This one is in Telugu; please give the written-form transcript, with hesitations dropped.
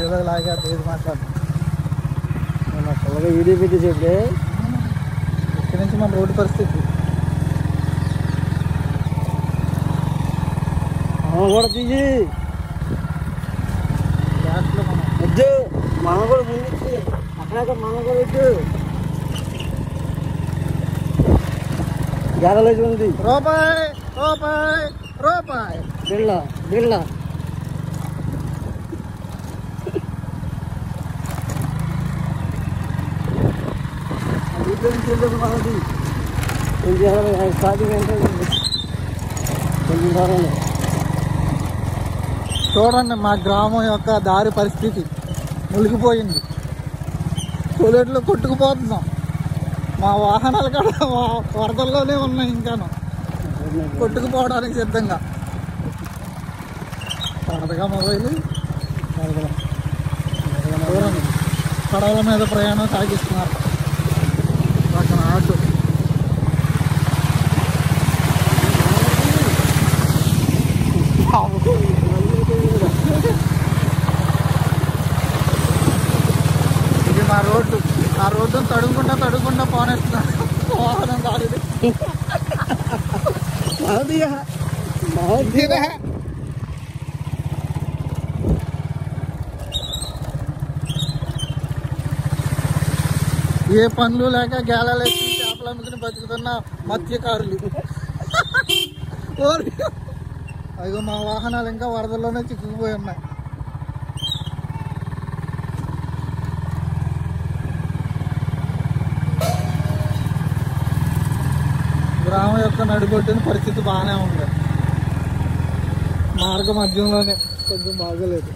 ఏదో లాగా ఏది మాట్లాడు వీడియో పెట్టి చెప్తే ఇక్కడి నుంచి మన రోడ్డు పరిస్థితి కూడా తీసి గ్యాస్లో మనం వద్దు మనం కూడా ముందు అక్కడ మనం కూడా వద్దు గ్యారేజ్ ఉంది రూపాయి రూపాయి రూపాయి బిళ్ళ బిళ్ళ మనది కొంచెం స్టార్టింగ్ అంటే కొంచెం దూరంలో చూడండి మా గ్రామం యొక్క దారి పరిస్థితి మునిగిపోయింది టోయిలెట్లో కొట్టుకుపోతున్నాం మా వాహనాలు కూడా వరదల్లోనే ఉన్నాయి ఇంకాను కొట్టుకుపోవడానికి సిద్ధంగా వరదగా మొబైల్ పడవల మీద ప్రయాణం సాగిస్తున్నారు పక్కన ఆటో ఇది మా రోడ్డు ఆ రోడ్డును తడుగుకుండా పోనేస్తున్నాను వాహనం కాలేదు ఏ పనులు లేక గేలాలేసి చేపలు అమ్ముకుని బతుకుతున్న మత్స్యకారులు అదిగో మా వాహనాలు ఇంకా వరదల్లోనే చిక్కుకుపోయి ఉన్నాయి గ్రామం యొక్క నడిబొడ్డిన పరిస్థితి బాగానే ఉంది మార్గ మధ్యంలోనే కొంచెం బాగోలేదు